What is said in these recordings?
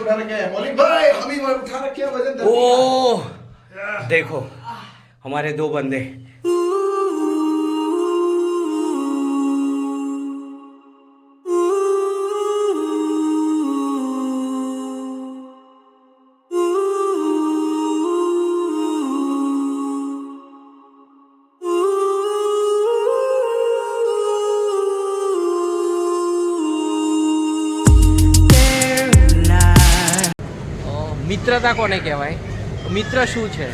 उठा रखे हैं मौलिक भाई, हम ही उठा रखे हैं वजन। ओह देखो हमारे दो बंदे મિત્રતા કોને કહેવાય? મિત્ર શું છે?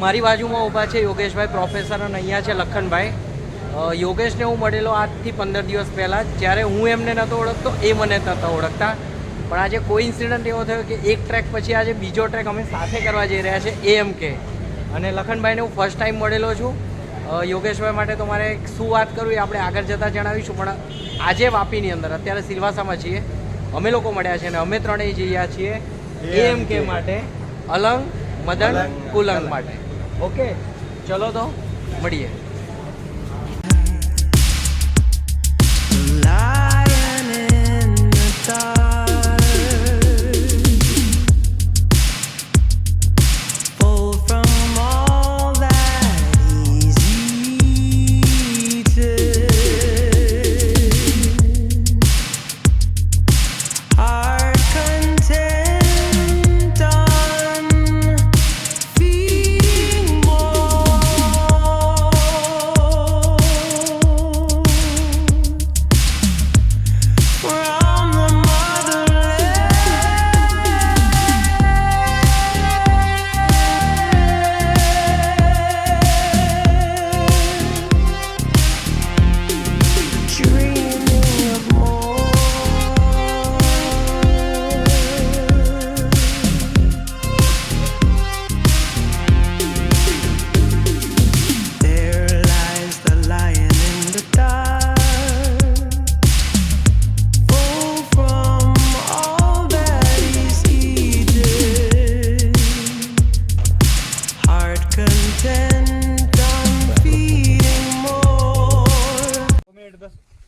મારી બાજુમાં ઊભા છે યોગેશભાઈ પ્રોફેસર અને અહીંયા છે લખનભાઈ. યોગેશને હું મળેલો આજથી 15 દિવસ પહેલાં, જ્યારે હું એમને નહોતો ઓળખતો, એ મને નહોતા ઓળખતા. પણ આજે કોઈ ઇન્સિડન્ટ એવો થયો કે એક ટ્રેક પછી આજે બીજો ટ્રેક અમે સાથે કરવા જઈ રહ્યા છે AMK. અને લખનભાઈને હું ફર્સ્ટ ટાઈમ મળેલો છું. યોગેશભાઈ માટે તો મારે શું વાત કરું એ આપણે આગળ જતાં જણાવીશું. પણ આજે વાપીની અંદર અત્યારે સિલવાસામાં છીએ, અમે લોકો મળ્યા છે અને અમે ત્રણેય જઈએ છીએ AMK માટે, અલંગ મદન કુલંગ માટે. ઓકે ચલો તો મળીએ.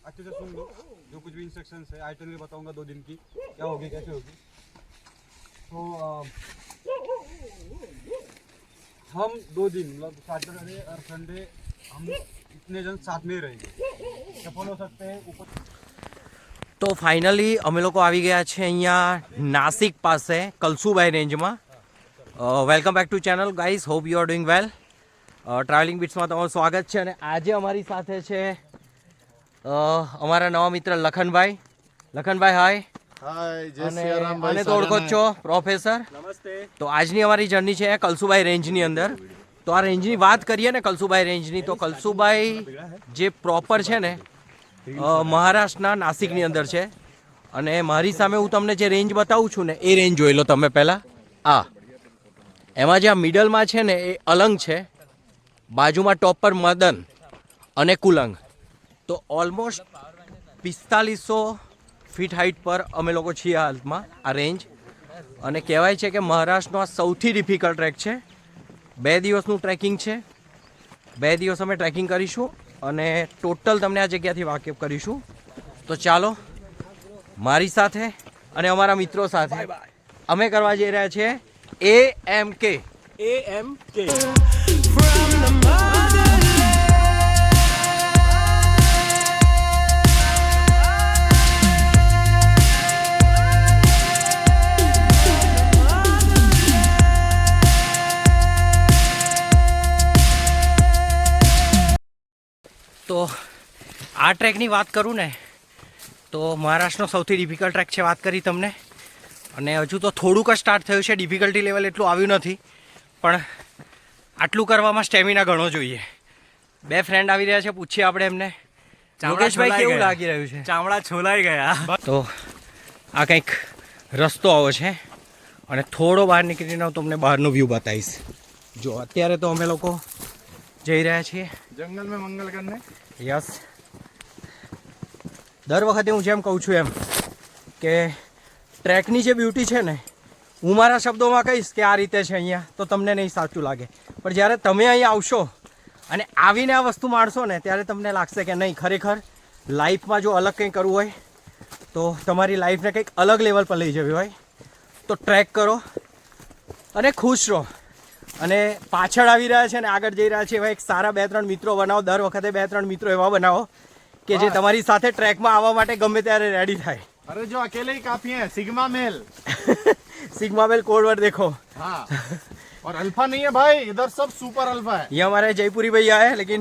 अच्छे से सुन लो, जो कुछ भी इंस्ट्रक्शंस है आइटनरी बताऊंगा 2 दिन की क्या होगी कैसे होगी. तो हम 2 दिन मतलब सैटरडे और संडे हम इतने जन साथ में रहेंगे. सफल हो सकते हैं ऊपर. તો ફાઇનલી અમે લોકો આવી ગયા છે અહીંયા નાસિક પાસે કલસુભાઈ રેન્જમાં. Welcome back to channel guys, hope you are doing well. Travelling બીટ્સમાં તમારું સ્વાગત છે. અને આજે અમારી સાથે છે અમારા નવા મિત્ર લખનભાઈ. લખનભાઈ હાય. હાય, જય અને શ્રી રામ ભાઈ. આને તો ઓળખો જ છો, પ્રોફેસર. નમસ્તે. તો આજની અમારી જર્ની છે કલસુભાઈ રેન્જની અંદર. તો આ રેન્જની વાત કરીએ ને કલસુભાઈ રેન્જની, તો કલસુભાઈ જે પ્રોપર છે ને મહારાષ્ટ્રના નાસિકની અંદર છે. અને મારી સામે હું તમને જે રેન્જ બતાવું છું ને એ રેન્જ જોઈ લો તમે પહેલાં. એમાં જે આ મિડલમાં છે ને એ અલંગ છે, બાજુમાં ટોપ પર મદન અને કુલંગ. તો ઓલમોસ્ટ 4500 ફીટ હાઇટ પર અમે લોકો છીએ હાલમાં આ રેન્જ. અને કહેવાય છે કે મહારાષ્ટ્રનો આ સૌથી ડિફિકલ્ટ ટ્રેક છે. 2 દિવસનું ટ્રેકિંગ છે. 2 દિવસ અમે ટ્રેકિંગ કરીશું અને ટોટલ તમને આ જગ્યાથી વાકેફ કરીશું. તો ચાલો મારી સાથે અને અમારા મિત્રો સાથે અમે કરવા જઈ રહ્યા છીએ AMK. તો આ ટ્રેકની વાત કરું ને તો મહારાષ્ટ્રનો સૌથી ડિફિકલ્ટ ટ્રેક છે, વાત કરી તમને. અને હજુ તો થોડુંક જ સ્ટાર્ટ થયું છે, ડિફિકલ્ટી લેવલ એટલું આવ્યું નથી. પણ આટલું કરવામાં સ્ટેમિના ઘણો જોઈએ. 2 ફ્રેન્ડ આવી રહ્યા છે, પૂછીએ આપણે એમને. યોગેશભાઈ કેવું લાગી રહ્યું છે? ચામડા છોલાઈ ગયા. તો આ કંઈક રસ્તો આવો છે અને થોડો બહાર નીકળીને હું તમને બહારનો વ્યૂ બતાવીશ. જો અત્યારે તો અમે લોકો જઈ રહ્યા છીએ જંગલ મેં મંગલ કરને. યસ. દર વખતે હું જેમ કહું છું એમ કે ટ્રેકની જે બ્યુટી છે ને, હું મારા શબ્દોમાં કહીશ કે આ રીતે છે અહીંયા, તો તમને નહીં સાચું લાગે. પણ જ્યારે તમે અહીંયા આવશો અને આવીને આ વસ્તુ માણશો ને, ત્યારે તમને લાગશે કે નહીં, ખરેખર લાઈફમાં જો અલગ કંઈ કરવું હોય તો તમારી લાઈફને કંઈક અલગ લેવલ પર લઈ જવી હોય તો ટ્રેક કરો અને ખુશ રહો. અને પાછળ આવી રહ્યા છે ને આગળ જઈ રહ્યા છે એવા એક સારા 2-3 મિત્રો બનાવો. દર વખતે 2-3 મિત્રો એવા બનાવો કે જે તમારી સાથે ટ્રેકમાં આવવા માટે ગમે ત્યારે રેડી થાય. अरे जो अकेले ही काफी है, sigma male. Sigma male code word देखो. हाँ, और अल्फा नहीं है भाई, इधर सब सुपर अल्फा है. ये हमारे जयपुरी भैया है, लेकिन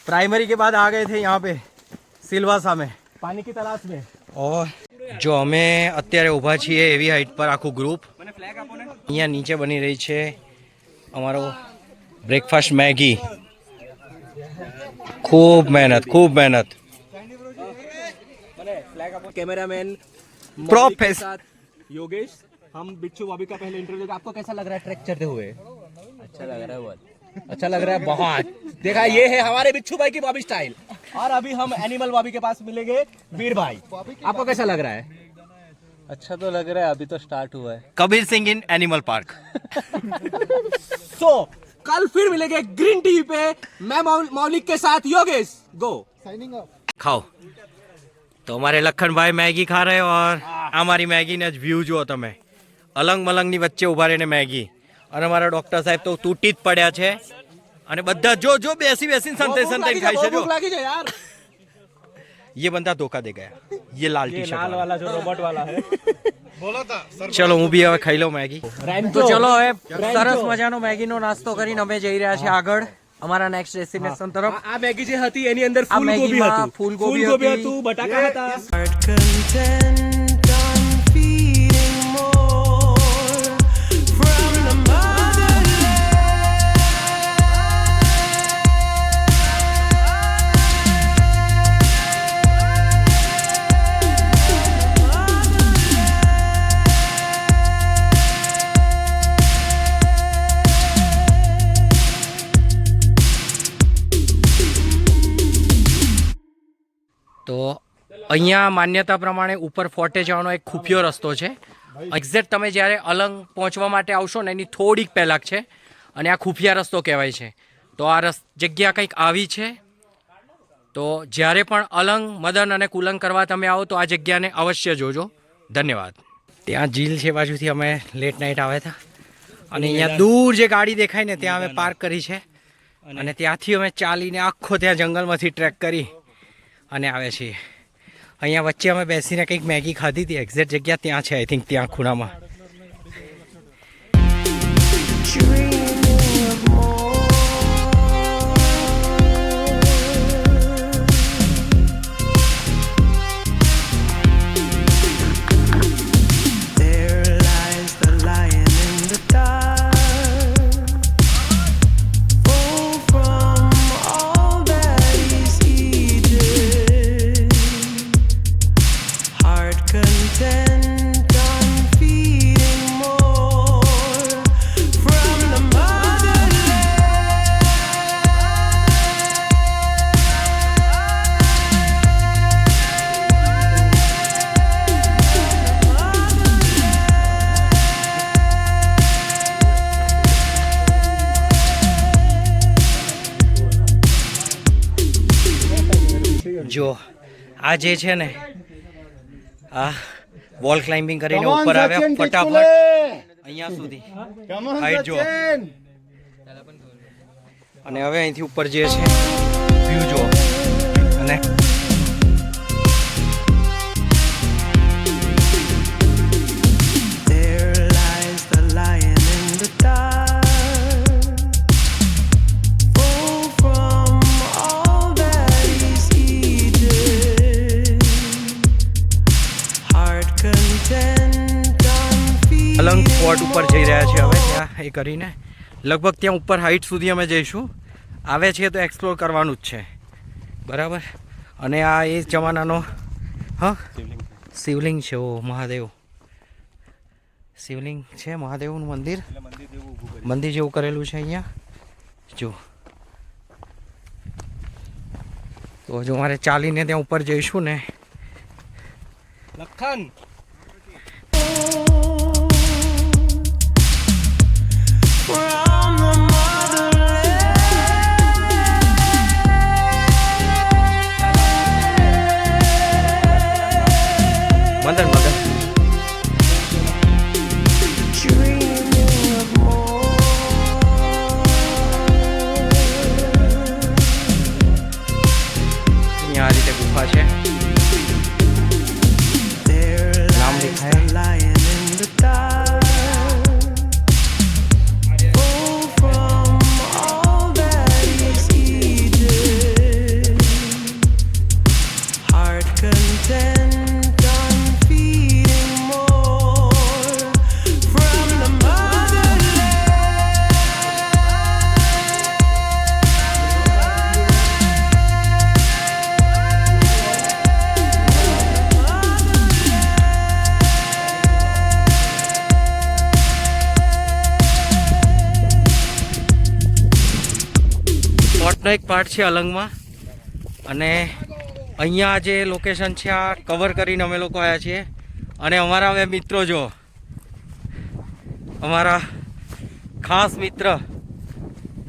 प्राइमरी के बाद आ गए थे यहाँ पे सिलवासा में पानी की तलाश में. और જો અમે અત્યારે ઊભા છીએ એવી હાઈટ પર આખું ગ્રુપ. અહીંયા નીચે બની રહી છે અમારો બ્રેકફાસ્ટ મેગી. ખૂબ મહેનત, ખૂબ મહેનત. कैमरामैन प्रोफेसर योगेश, हम बिच्छू बॉबी का पहले इंटरव्यू देगा. आपको कैसा लग रहा है ट्रैक चढ़ते हुए? अच्छा लग रहा है बहुत. अच्छा लग रहा है बहुत. देखा, ये है हमारे बिच्छू भाई की बॉबी स्टाइल. और अभी हम एनिमल बॉबी के पास मिलेंगे वीर भाई. आपको कैसा लग रहा है? अच्छा तो लग रहा है, अभी तो स्टार्ट हुआ है. Kabir Singh in animal park. So कल फिर मिलेंगे ग्रीन टी पे. मैं मौलिक के साथ योगेश. गो. ખાઓ. તો અમારે લખનભાઈ મેગી ખા રહે और અમારી મેગીને જ વ્યૂ જુઓ તમે. અલંગ મલંગની વચ્ચે ઊભા રહીને મેગી. અને અમારા ડોક્ટર સાહેબ તો તૂટી જ પડ્યા છે. અને બધા જો જો બેસી બેસીને સંતે સંતે ખાય છે. જો यार, ये बंदा धोखा दे गया. ये लाल टी शर्ट वाला जो रोबोट वाला है. बोला था सर. ચલો હું બી હવે ખાઈ લઉં મેગી. તો ચલો હવે સરસ મજાનો મેગીનો નાસ્તો કરીને અમે જઈ રહ્યા છીએ આગળ અમારા નેક્સ્ટ ડેસ્ટિનેશન તરફ. આ મેગી જે હતી એની અંદર આ ફૂલગોબી મેગીમાં હતું, ફૂલગોબી ફૂલગોબી હતી. હતું, બટાકા હતા. તો અહીંયા માન્યતા પ્રમાણે ઉપર ફોર્ટે જવાનો એક ખુફિયો રસ્તો છે. એક્ઝેક્ટ તમે જ્યારે અલંગ પહોંચવા માટે આવશો ને એની થોડીક પહેલાં છે અને આ ખુફિયા રસ્તો કહેવાય છે. તો આ જગ્યા કંઈક આવી છે. તો જ્યારે પણ અલંગ, મદન અને કુલંગ કરવા તમે આવો તો આ જગ્યાને અવશ્ય જોજો. ધન્યવાદ. ત્યાં ઝીલ છે બાજુથી અમે લેટ નાઇટ આવ્યા હતા અને અહીંયા દૂર જે ગાડી દેખાય ને ત્યાં અમે પાર્ક કરી છે અને ત્યાંથી અમે ચાલીને આખો ત્યાં જંગલમાંથી ટ્રેક કરી અને આવે છીએ. અહીંયા વચ્ચે અમે બેસીને કંઈક મેગી ખાધી હતી. એક્ઝેક્ટ જગ્યા ત્યાં છે, આઈ થિંક ત્યાં ખૂણામાં. જો આ જે છે ને આ વોલ ક્લાઇમ્બિંગ કરીને ઉપર આવ્યા ફટાફટ અહીંયા સુધી હાઈટ જો. અને હવે અહીંથી ઉપર જે છે વ્યૂ જો. અને અલંગ ફોર્ટ ઉપર જઈ રહ્યા છે હવે. ત્યાં એ કરીને લગભગ ત્યાં ઉપર હાઈટ સુધી અમે જઈશું. આવે છે તો એક્સપ્લોર કરવાનું જ છે, બરાબર. અને આ એ જમાનાનો હા શિવલિંગ છે. ઓ મહાદેવ શિવલિંગ છે, મહાદેવનું મંદિર જેવું કરેલું છે અહીંયા જો. તો જો મારે ચાલીને ત્યાં ઉપર જઈશું ને. લખન મદન લાસ્ટનો એક પાર્ટ છે અલંગમાં, અને અહીંયા જે લોકેશન છે આ કવર કરીને અમે લોકો આવ્યા છીએ. અને અમારા હવે મિત્રો જો, અમારા ખાસ મિત્ર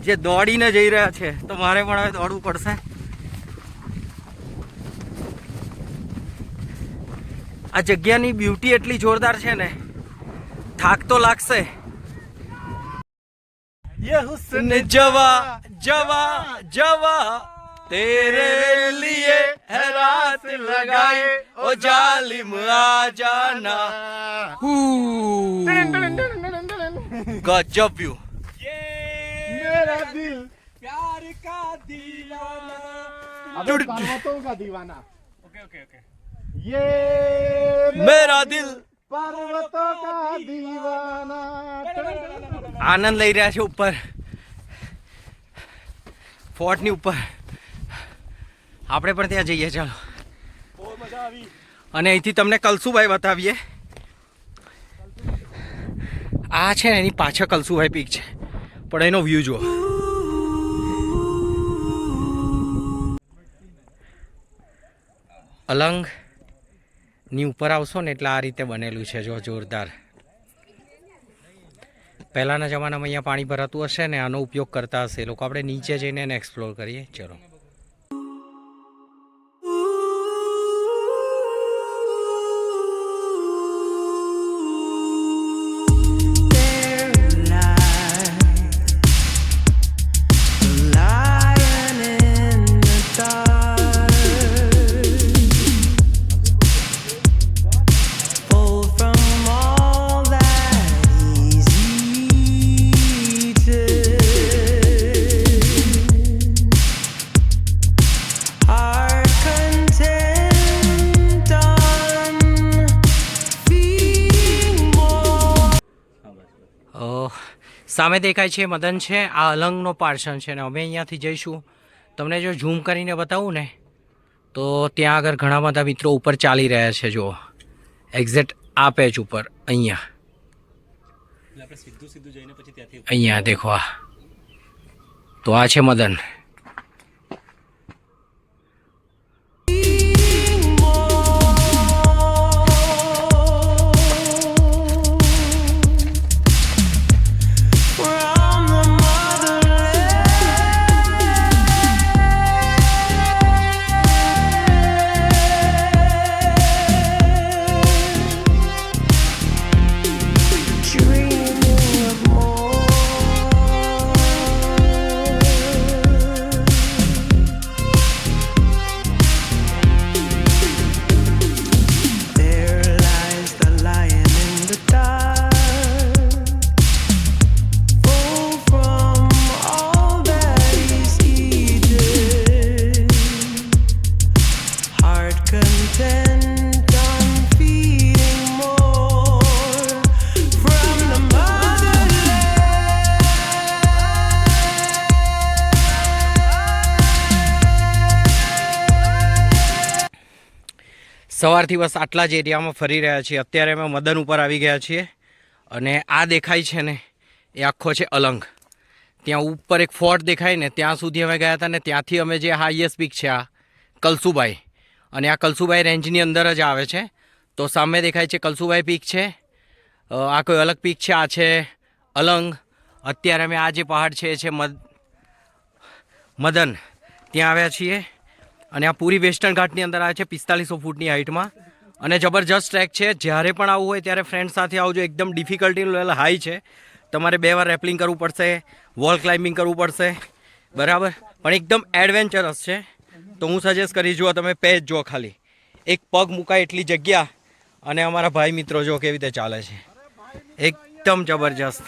જે દોડીને જઈ રહ્યા છે, તો મારે પણ હવે દોડવું પડશે. આ જગ્યાની બ્યુટી એટલી જોરદાર છે ને, થાક તો લાગશે. ये हुस्न जवा जवा जवा तेरे लिए है रात लगाए ओ जालिम आ जाना. गजब व्यू. मेरा दिल प्यार का दीवाना. अबे पर्वतों का दीवाना. Okay okay okay. ये मेरा दिल पर्वतों का दीवाना. આનંદ લઈ રહ્યા છે ઉપર ફોર્ટની ઉપર. આપણે પણ ત્યાં જઈએ ચાલો. અને અહીંથી તમને કલસુભાઈ બતાવીએ. આ છે ને એની પાછળ કલસુભાઈ પીક છે, પણ એનો વ્યૂ જુઓ. અલંગની ઉપર આવશો ને એટલે આ રીતે બનેલું છે જો, જોરદાર. પહેલાંના જમાનામાં અહીંયા પાણી ભરાતું હશે ને, આનો ઉપયોગ કરતા હશે લોકો. આપણે નીચે જઈને એને એક્સપ્લોર કરીએ ચલો. સામે દેખાય છે મદન છે, આ અલંગનો પાર્શન છે ને અમે અહીંયાથી જઈશું. તમને જો ઝૂમ કરીને બતાવું ને તો ત્યાં આગળ ઘણા બધા મિત્રો ઉપર ચાલી રહ્યા છે. જુઓ એક્ઝેક્ટ આ પેચ ઉપર અહીંયા દેખો આ. તો આ છે મદન. સવારથી બસ આટલા જ એરિયામાં ફરી રહ્યા છીએ. અત્યારે અમે મદન ઉપર આવી ગયા છીએ અને આ દેખાય છે ને એ આખો છે અલંગ. ત્યાં ઉપર એક ફોર્ટ દેખાય ને ત્યાં સુધી અમે ગયા હતા ને ત્યાંથી અમે જે હાઈએસ્ટ પીક છે આ કલસુભાઈ, અને આ કલસુભાઈ રેન્જની અંદર જ આવે છે. તો સામે દેખાય છે કલસુભાઈ પીક છે. આ કોઈ અલગ પીક છે, આ છે અલંગ. અત્યારે અમે આ જે પહાડ છે એ છે મદન, ત્યાં આવ્યા છીએ. અને આ પૂરી વેસ્ટર્ન ઘાટની અંદર આવે છે 4500 ફૂટની હાઇટમાં, અને જબરજસ્ત ટ્રેક છે. જ્યારે પણ આવવું હોય ત્યારે ફ્રેન્ડ સાથે આવજો. એકદમ ડિફિકલ્ટી લેવલ હાઈ છે. તમારે 2 વાર રેપલિંગ કરવું પડશે, વોલ ક્લાઇમ્બિંગ કરવું પડશે, બરાબર, પણ એકદમ એડવેન્ચરસ છે. તો હું સજેસ્ટ કરીશ, જુઓ તમે પેજ જુઓ, ખાલી એક પગ મુકાય એટલી જગ્યા. અને અમારા ભાઈ મિત્રો જો કેવી રીતે ચાલે છે, એકદમ જબરજસ્ત.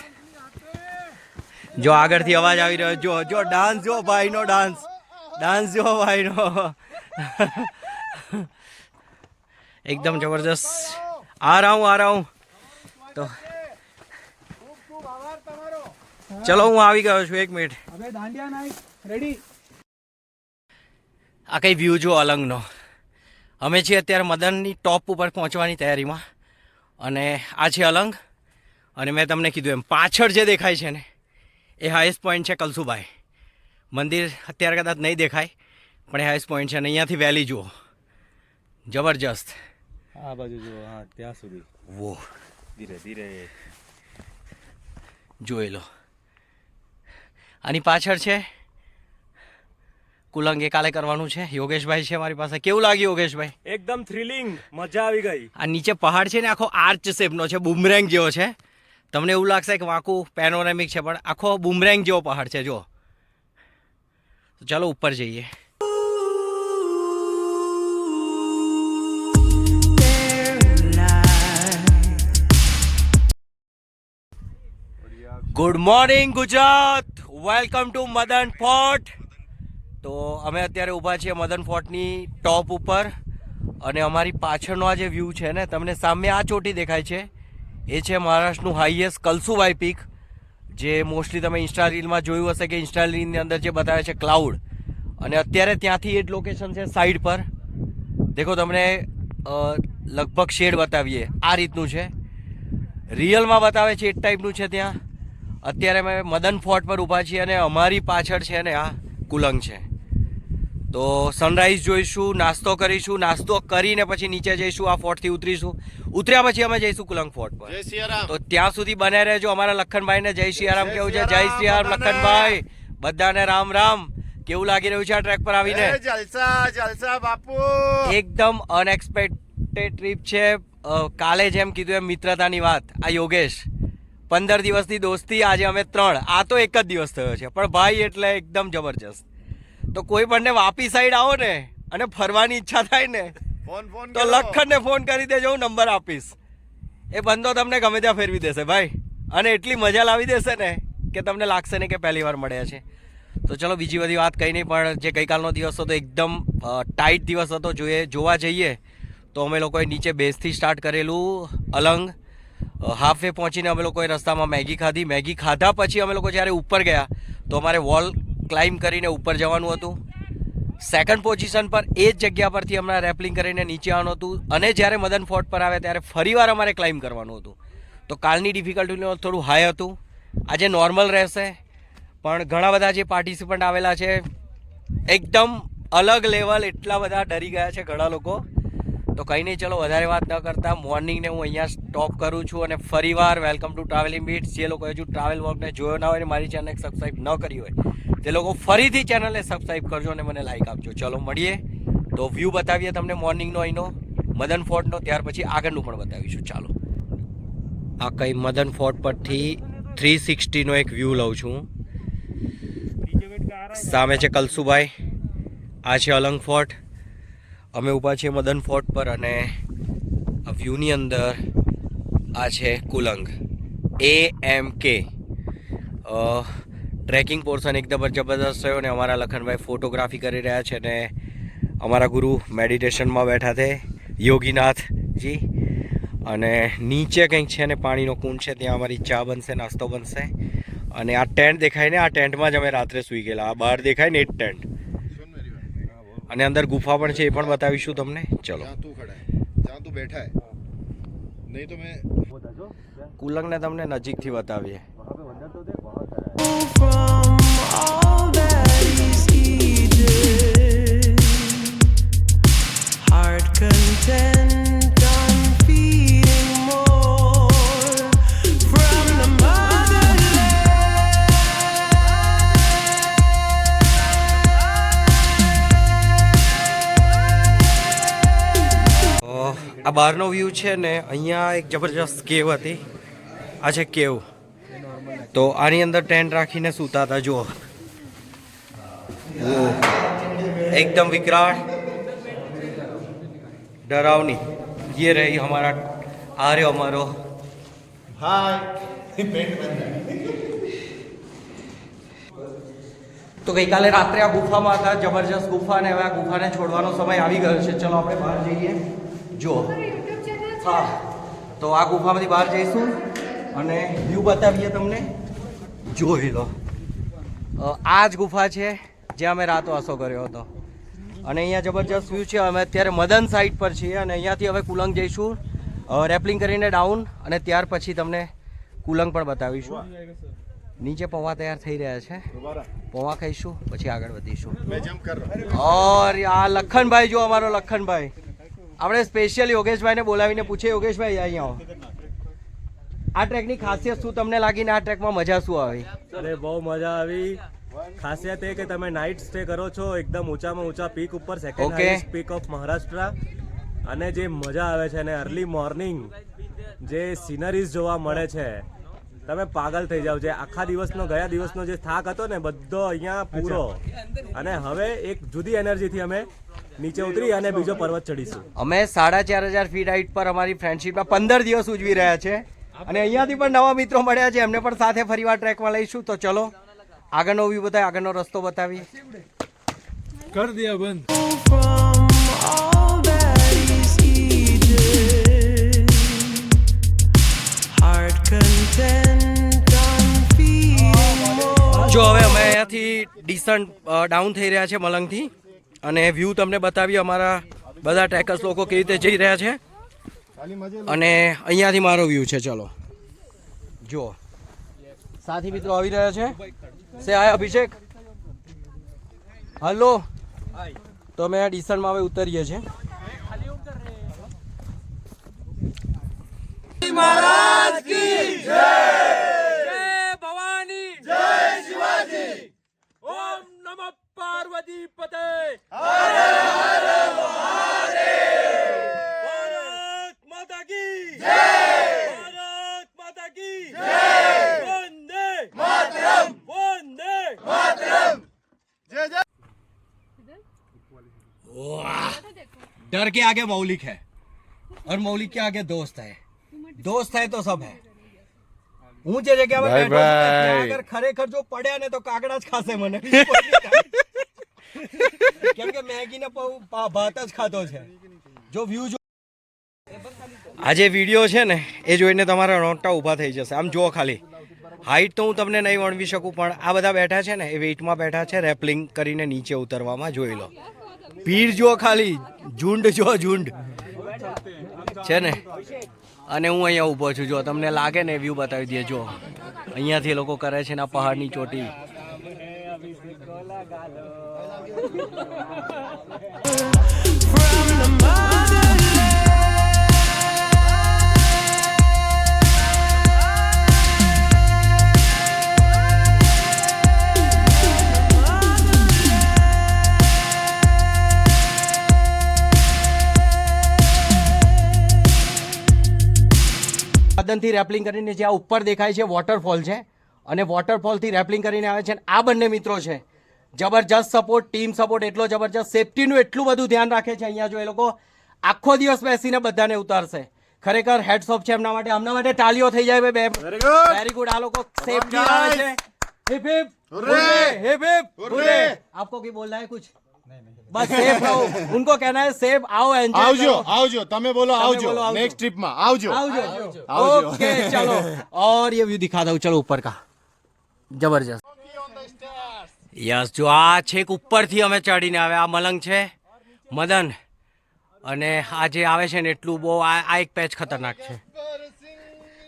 જો આગળથી અવાજ આવી રહ્યો, જો ડાન્સ, જો ભાઈનો ડાન્સ જો ભાઈનો એકદમ જબરજસ્ત. આ રહા હું. તો ચલો હું આવી ગયો છું, 1 મિનિટ. આ કઈ વ્યૂ જો અલંગનો. અમે છીએ અત્યારે મદનની ટોપ ઉપર પહોંચવાની તૈયારીમાં, અને આ છે અલંગ. અને મેં તમને કીધું એમ પાછળ જે દેખાય છે ને એ હાઈએસ્ટ પોઈન્ટ છે કલસુભાઈ. મંદિર અત્યારે કદાચ નહીં દેખાય પણ એ હાઈસ્ટ પોઈન્ટ છે અને અહીંયાથી વેલી જુઓ જબરજસ્ત આ બાજુ જો હા ત્યાં સુધી વો ધીરે ધીરે જોઈ લો આની પાછળ છે કુલંગ એ કાલે કરવાનું છે યોગેશભાઈ છે મારી પાસે કેવું લાગ્યું યોગેશભાઈ एकदम थ्रिलिंग मजा આવી ગઈ આ નીચે પહાડ છે ને આખો આર્ચ શેપનો છે બુમરેંગ જેવો છે તમને એવું લાગશે કે વાંકું પેનોરેમિક છે પણ આખો બુમરેંગ જેવો પહાડ છે જો તો ચાલો ઉપર જઈએ good morning Gujarat welcome to Madan fort તો અમે અત્યારે ઊભા છીએ મદન ફોર્ટની ટોપ ઉપર અને અમારી પાછળનો આ જે વ્યૂ છે ને તમને સામે આ ચોટી દેખાય છે એ છે મહારાષ્ટ્રનું હાઈએસ્ટ કલસુબાઈ પીક જે મોસ્ટલી તમે ઇન્સ્ટા રીલમાં જોયું હશે કે ઇન્સ્ટા રીલની અંદર જે બતાવે છે ક્લાઉડ અને અત્યારે ત્યાંથી એ જ લોકેશન છે સાઈડ પર દેખો તમને લગભગ શેડ બતાવીએ આ રીતનું છે રિયલમાં બતાવે છે એ જ ટાઈપનું છે ત્યાં અત્યારે અમે મદન ફોર્ટ પર ઊભા છીએ અને અમારી પાછળ છે ને આ કુલંગ છે તો સનરાઈઝ જોઈશું નાસ્તો કરીશું નાસ્તો કરીને પછી નીચે જઈશું આ ફોર્ટથી ઉતર્યા પછી અમે જઈશું કુલંગ ફોર્ટ પર જય સિયારામ તો ત્યાં સુધી બને રહેજો અમારા લખનભાઈને જય સિયારામ કેવું છે જય સિયારામ લખનભાઈ બધાને રામ રામ કેવું લાગી રહ્યું છે આ ટ્રેક પર આવીને જલસા જલસા બાપુ એકદમ અનએક્સપેક્ટેડ ટ્રીપ છે કાલે જેમ કીધું એમ મિત્રતાની વાત આ યોગેશ 15 દિવસની દોસ્તી આજે અમે 3 આ તો એક જ દિવસ થયો છે પણ ભાઈ એટલે એકદમ જબરજસ્ત તો કોઈ પણ વાપી સાઈડ આવો ને અને ફરવાની ઈચ્છા થાય ને ફોન તો લખનને ફોન કરી દેજો હું નંબર આપીશ એ બંદો તમને ગમે ત્યાં ફેરવી દેશે ભાઈ અને એટલી મજા લાવી દેશે ને કે તમને લાગશે ને કે પહેલી વાર મળ્યા છે તો ચલો બીજી બધી વાત કંઈ નહીં પણ જે ગઈકાલનો દિવસ હતો એકદમ ટાઈટ દિવસ હતો જોવા જઈએ તો અમે લોકોએ નીચે બેઝથી સ્ટાર્ટ કરેલું અલંગ હાફ વે પહોંચીને અમે લોકોએ રસ્તામાં મેગી ખાધા પછી અમે લોકો જ્યારે ઉપર ગયા તો અમારે વોલ ક્લાઇમ્બ કરીને ઉપર જવાનું હતું સેકન્ડ પોઝિશન પર એ જ જગ્યા પરથી હમણાં રેપલિંગ કરીને નીચે આવવાનું હતું અને જ્યારે મદન ફોર્ટ પર આવ્યા ત્યારે ફરીવાર અમારે ક્લાઇમ્બ કરવાનું હતું તો કાલની ડિફિકલ્ટીનું થોડું હાઈ હતું આજે નોર્મલ રહેશે પણ ઘણા બધા જે પાર્ટિસિપન્ટ આવેલા છે એકદમ અલગ લેવલ એટલા બધા ડરી ગયા છે ઘણા લોકો તો કંઈ નહીં ચલો વધારે વાત ન કરતા મોર્નિંગને હું અહીંયા સ્ટોપ કરું છું અને ફરીવાર વેલકમ ટુ ટ્રાવેલિંગ બીટ્સ જે લોકો હજુ ટ્રાવેલ વર્કને જોયો ના હોય ને મારી ચેનલને સબસ્ક્રાઈબ ન કરી હોય તે લોકો ફરીથી ચેનલને સબસ્ક્રાઈબ કરજો અને મને લાઈક આપજો ચલો મળીએ તો વ્યૂ બતાવીએ તમને મોર્નિંગનો અહીંનો મદન ફોર્ટનો ત્યાર પછી આગળનું પણ બતાવીશું ચાલો આ કંઈ મદન ફોર્ટ પરથી 360નો એક વ્યૂ લઉં છું સામે છે કલસુબાઈ આ છે અલંગ ફોર્ટ અમે ઊભા છીએ મદન ફોર્ટ પર અને આ વ્યૂની અંદર આ છે કુલંગ AMK ટ્રેકિંગ પોર્શન એકદમ જબરદસ્ત થયો અને અમારા લખનભાઈ ફોટોગ્રાફી કરી રહ્યા છે અને અમારા ગુરુ મેડિટેશનમાં બેઠા છે યોગીનાથજી અને નીચે કંઈક છે ને પાણીનો કુંડ છે ત્યાં અમારી ચા બનશે નાસ્તો બનશે અને આ ટેન્ટ દેખાય ને આ ટેન્ટમાં જ અમે રાત્રે સૂઈ ગયેલા આ બહાર દેખાય ને એ જ ટેન્ટ અને અંદર ગુફા પણ છે એ પણ બતાવીશું તમને ચલો જ્યાં તું બેઠા હે નહીં તો મેં કુલંગને તમને નજીકથી બતાવીએ આ બહારનો વ્યૂ છે ને અહીંયા એક જબરજસ્ત કેવ હતી આ છે કેવ તો આની અંદર ટેન્ટ રાખીને સૂતા હતા જુઓ एकदम विकराल डरावनी ये रही हमारा आ रहे हमारो તો ગઈકાલે રાત્રે આ ગુફામાં હતા જબરજસ્ત ગુફા અને હવે આ ગુફાને છોડવાનો સમય આવી ગયો છે ચલો આપણે બહાર જઈએ જો હા તો આ ગુફામાંથી બહાર જઈશું અને વ્યૂ બતાવીએ તમને જોઈ લો આ જ ગુફા છે જ્યાં અમે રાતવાસો કર્યો હતો અને અહીંયા જબરજસ્ત વ્યૂ છે અમે અત્યારે મદન સાઈડ પર છીએ અને અહીંયાથી હવે કુલંગ જઈશું રેપલિંગ કરીને ડાઉન અને ત્યાર પછી તમને કુલંગ પણ બતાવીશું નીચે પૌવા તૈયાર થઈ રહ્યા છે, પૌવા ખાઈશું પછી આગળ વધીશું. मैं जंप कर रहा हूँ. ઓર આ લખનભાઈ જો અમારો લખનભાઈ, આપણે સ્પેશિયલ યોગેશભાઈને બોલાવીને પૂછે, યોગેશભાઈ અહીંયા આવો, આ ટ્રેકની ખાસિયત શું તમને લાગીને આ ટ્રેકમાં મજા શું આવી? અરે બહુ મજા આવી. ખાસિયત એ કે તમે નાઇટ સ્ટે કરો છો એકદમ ઊંચામાં ઊંચા પીક ઉપર, second Okay. Highest peak of Maharashtra, અને જે મજા આવે છે ને અર્લી મોર્નિંગ જે સિનરીઝ જોવા મળે છે, તમે પાગલ થઈ જાવ. જે આખા દિવસનો ગયા દિવસનો જે થાક હતો ને બધો અહીંયા પૂરો, અને હવે એક જુદી એનર્જીથી અમે નીચે ઉતરી અને બીજો પર્વત ચડીશું. અમે 4500 ફીટ હાઈટ પર અમારી ફ્રેન્ડશીપમાં 15 દિવસ ઉજવી રહ્યા છે, અને અહીંયાથી પણ નવા મિત્રો મળ્યા છે, એમને પણ સાથે ફરીવાર ટ્રેકમાં લઈશું. તો ચલો આગળનો વ્યૂ બતાવી, આગળનો રસ્તો બતાવી. कर दिया बंद. જો હવે અમે અહીંયાથી ડિસન્ટ ડાઉન થઈ રહ્યા છે મલંગથી, અને વ્યૂ તમને બતાવી અમારા બધા ટ્રેકર્સ લોકો કેવી રીતે જઈ રહ્યા છે, खाली मजे અને અહીંયાથી મારો વ્યૂ છે. ચલો જો સાથી મિત્રો આવી રહ્યા છે. સે હાય અભિષેક, હલો. તો અમે આ ડિસન્ટમાં હવે ઉતરીએ છીએ. डर के आगे मौलिक है और मौलिक के आगे दोस्त है, दोस्त है तो सब है. હું જે જગ્યા પર બેઠો છું ત્યાં આગળ ખરેખર જો પડ્યા ને તો કાગડા જ ખાશે મને, કેમ કે મેગી ને ભાત જ ખાતો છે. જો વ્યૂ જો આ જે વિડીયો છે ને એ જોઈને તમારા રોંગટા ઊભા થઈ જશે. આમ જુઓ ખાલી હાઈટ તો હું તમને નહીં વર્ણવી શકું, પણ આ બધા બેઠા છે ને એ વેઇટમાં બેઠા છે રેપલિંગ કરીને નીચે ઉતરવામાં. જોઈ લો ભીડ જુઓ ખાલી, ઝુંડ જો ઝુંડ છે ને. અને હું અહીંયા ઊભો છું, જો તમને લાગે ને વ્યૂ બતાવી દઈએ. જો અહીંયાથી લોકો કરે છે ને આ પહાડની ચોટી. થી રેપલિંગ કરીને જે આ ઉપર દેખાય છે વોટરફોલ છે, અને વોટરફોલથી રેપલિંગ કરીને આવે છે. આ બંને મિત્રો છે, જબરજસ્ત સપોર્ટ, ટીમ સપોર્ટ એટલો જબરજસ્ત, સેફટીનું એટલું બધું ધ્યાન રાખે છે. અહીંયા જો એ લોકો આખો દિવસ બેસીને બધાને ઉતારશે. ખરેખર હેડ્સ ઓફ છે એમના માટે. આમના માટે તાલીઓ થઈ જાય ભાઈ. Very good. આ લોકો સેફટી આવે છે. Hip hip hurray, hip hip hurray. आपको क्या बोलना है कुछ? बस सेफ रहो. उनको कहना है सेफ आओ, एंजॉय આવજો આવજો, તમે બોલો આવજો, આવજો. નેક્સ્ટ ટ્રીપમાં આવજો. ओके चलो. और ये व्यू दिखाता हूँ, चलो ऊपर का जबरदस्त. યસ, જો આ છેક ઉપરથી અમે ચડીને આવે. આ મલંગ છે મદન, અને આ જે આવે છે ને એટલું બહુ આ એક પેચ ખતરનાક છે.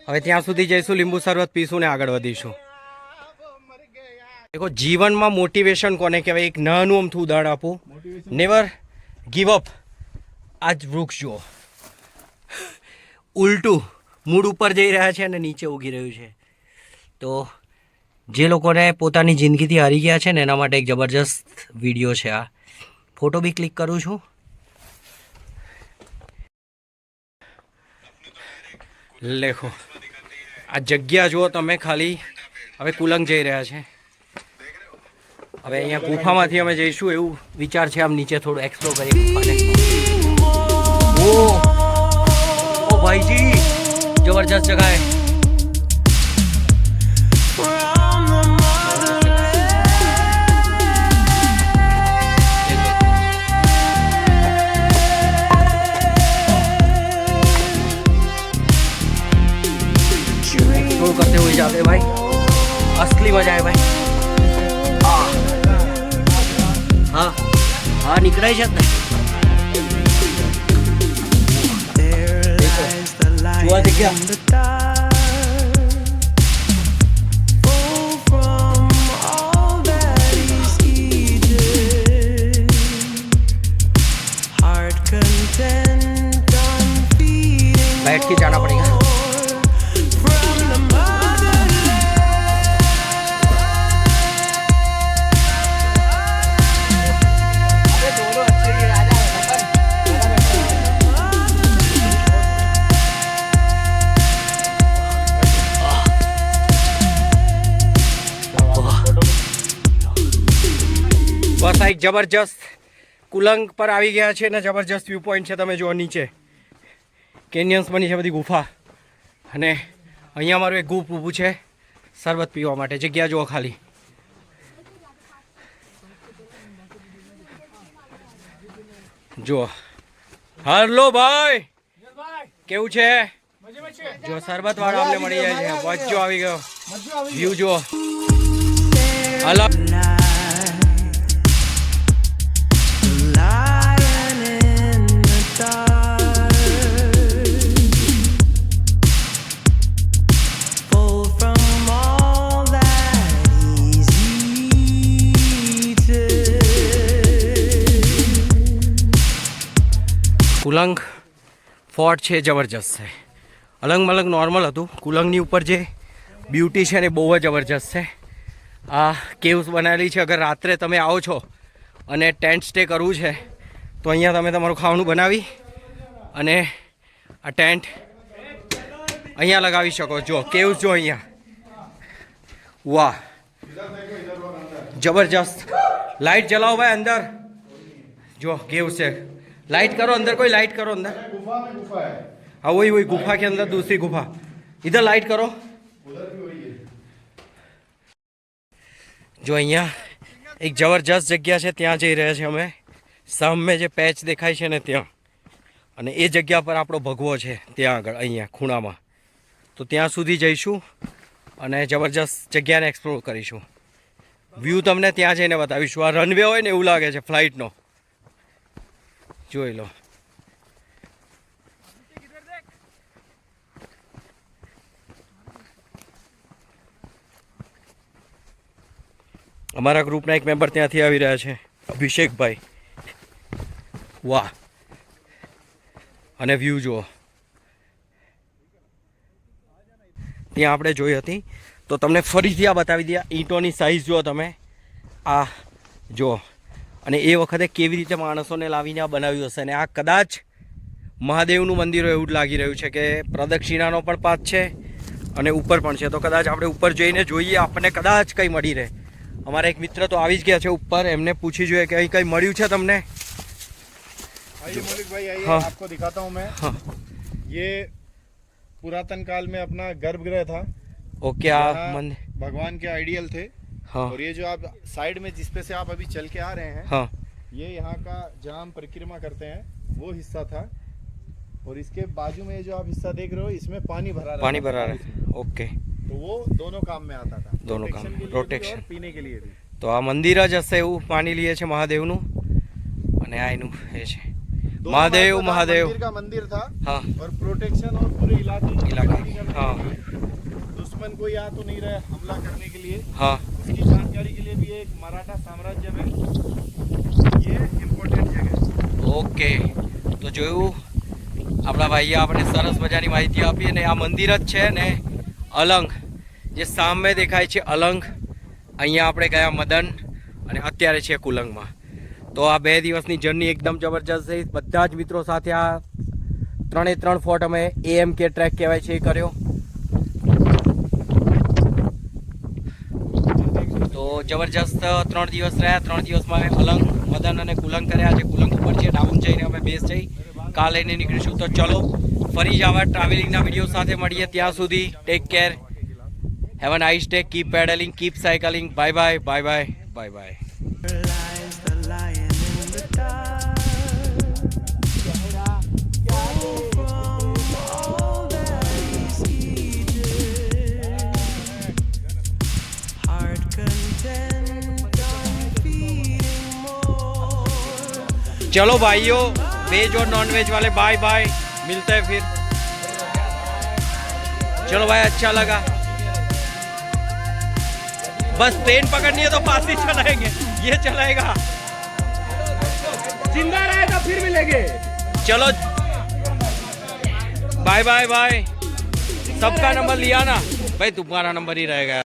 હવે ત્યાં સુધી જઈશું, લીંબુ શરબત પીશું ને આગળ વધીશું. દેખો જીવનમાં મોટિવેશન કોને કહેવાય? એક નાનું અમથું ઉદાહરણ આપું. Never give up. આ જ વૃક્ષ જુઓ, ઉલટું મૂળ ઉપર જઈ રહ્યા છે અને નીચે ઉગી રહ્યું છે. તો જે લોકોને પોતાની જિંદગીથી હારી ગયા છે ને એના માટે એક જબરજસ્ત વિડીયો છે. આ ફોટો બી ક્લિક કરું છું. લેખો આ જગ્યા જુઓ તમે ખાલી. હવે કુલંગ જઈ રહ્યા છે. હવે અહીંયા ગુફામાંથી અમે જઈશું એવું વિચાર છે. આમ નીચે થોડું એક્સપ્લોર કરીએ. ઓ ભાઈજી, જબરજસ્ત જગહ है. एक्सप्लोर करते हुए जाते भाई, असली मजा है भाई. हाँ हाँ નીકળાય છે ને. જોવા જગ્યા बैठ के जाना पड़ेगा। બસ આ એક જબરજસ્ત કુલંગ પર આવી ગયા છે ને જબરજસ્ત વ્યૂ પોઈન્ટ છે. તમે જુઓ નીચે કેનિયન્સ બની છે બધી ગુફા, અને અહીંયા મારું એક ગ્રુપ ઊભું છે શરબત પીવા માટે. જગ્યા જુઓ ખાલી. જુઓ. હાલો ભાઈ, કેવું છે? જો શરબત વાળો અમને મળી જાય છે. મજો આવી ગયો. વ્યૂ જુઓ. હાલો. કુલંગ ફોર્ટ છે જબરજસ્ત છે. અલંગ મલંગ નોર્મલ હતું. કુલંગની ઉપર જે બ્યુટી છે ને બહુ જ જબરજસ્ત છે. આ કેવ્સ બનાવેલી છે. અગર રાત્રે તમે આવો છો અને ટેન્ટ સ્ટે કરવું છે તો અહીંયા તમે તમારું ખાવાનું બનાવી અને આ ટેન્ટ અહીંયા લગાવી શકો. જો કેવ્સ જો અહીંયા, વાહ જબરજસ્ત. લાઇટ જલાવો ભાઈ અંદર. જો કેવ્સ છે. लाइट करो अंदर, कोई लाइट करो अंदर. गुफा में गुफा है. हाँ वही वही गुफा के अंदर दूसरी गुफा. इधर लाइट करो. उधर भी वही है. जो અહીંયા એક જબરજસ્ત જગ્યા છે ત્યાં જઈ રહ્યા છીએ અમે. સામે જે પેચ દેખાય છે ને ત્યાં, અને એ જગ્યા પર આપણો ભગવો છે ત્યાં આગળ અહીંયા ખૂણામાં. તો ત્યાં સુધી જઈશું અને જબરજસ્ત જગ્યાને એક્સપ્લોર કરીશું. વ્યૂ તમને ત્યાં જઈને બતાવીશું. આ રનવે હોય ને એવું લાગે છે ફ્લાઇટનો. જોઈ લો. અમારા ગ્રુપના એક મેમ્બર ત્યાંથી આવી રહ્યા છે, અભિષેકભાઈ. વાહ. અને વ્યૂ જુઓ. ત્યાં આપણે જોઈ હતી તો તમને ફરીથી આ બતાવી દઈએ. ઈંટોની સાઇઝ જુઓ તમે. આ જુઓ. અને એ વખતે કેવી રીતે માણસોને લાવીને આ બનાવ્યું હશે. અને આ કદાચ મહાદેવનું મંદિર એવું જ લાગી રહ્યું છે કે પ્રદક્ષિણાનો પણ પાથ છે અને ઉપર પણ છે. તો કદાચ આપણે ઉપર જઈને જોઈએ, આપણને કદાચ કંઈ મળી રહે. અમારા એક મિત્ર તો આવી જ ગયા છે ઉપર. એમને પૂછી જોઈએ કે અહીં કંઈ મળ્યું છે તમને. आइए मौलिक भाई, आइए हाँ. आपको दिखाता हूँ मैं. हाँ. ये पुरातन काल में अपना गर्भगृह था. ओके. यहाँ આ મંદિર. भगवान के आइडियल थे. हाँ और ये जो आप साइड में जिस पे से आप अभी चल के आ रहे हैं, हाँ ये यहाँ का जहाँ हम परिक्रमा करते हैं वो हिस्सा था. और इसके बाजू में ये जो आप हिस्सा देख रहे हो, इसमें पानी भरा रहता પાણી था. ભરા રહે. ઓકે. तो वो दोनों काम में आता था. दोनों काम Protection में. के लिए भी Protection. और पीने के लिए भी. તો આ મંદિર જ હશે એવું માની લઈએ છે મહાદેવનું. અને આ એનું એ છે दोनों महादेव महत्वपूर्ण महादेव. मंदिर का मंदिर था. हाँ और प्रोटेक्शन और पूरे इलाके की इलाके निगरानी करने हाँ के लिए. दुश्मन कोई आ तो नहीं रहे हमला करने के लिए. हाँ उसकी जानकारी के लिए भी एक मराठा साम्राज्य में ये इम्पोर्टेंट जगह है. ઓકે. તો જોયું આપણા ભાઈએ આપણે સરસ મજાની માહિતી આપી. અને આ મંદિર જ છે ને અલંગ, જે સામે દેખાય છે અલંગ. અહીંયા આપણે ગયા મદન અને અત્યારે છે કુલંગમાં. તો આ 2 દિવસની જર્ની એકદમ જબરજસ્ત છે. બધા જ મિત્રો સાથે આ 3 ફોર્ટ અમે AMK ટ્રેક કહેવાય છે એ કર્યો. તો જબરજસ્ત 3 દિવસ રહ્યા. 3 દિવસમાં અમે અલંગ, મદન અને કુલંગ કર્યા. આજે કુલંગ ઉપર છે, ડાઉન જઈને અમે બેસ જઈ કાલ લઈને નીકળીશું. તો ચલો ફરી જ આવા ટ્રાવેલિંગના વિડીયો સાથે મળીએ. ત્યાં સુધી take care, have a nice day, keep pedalling, keep cycling. Bye bye bye bye bye bye. चलो भाइयों, वेज और नॉन वेज वाले बाय बाय, मिलते हैं फिर. चलो भाई, अच्छा लगा. बस ट्रेन पकड़नी है तो पास ही चलाएंगे, ये चलाएगा. जिंदा रहे तो फिर मिलेंगे. चलो बाय बाय बाय। सबका नंबर लिया ना भाई, तुम्हारा नंबर ही रहेगा।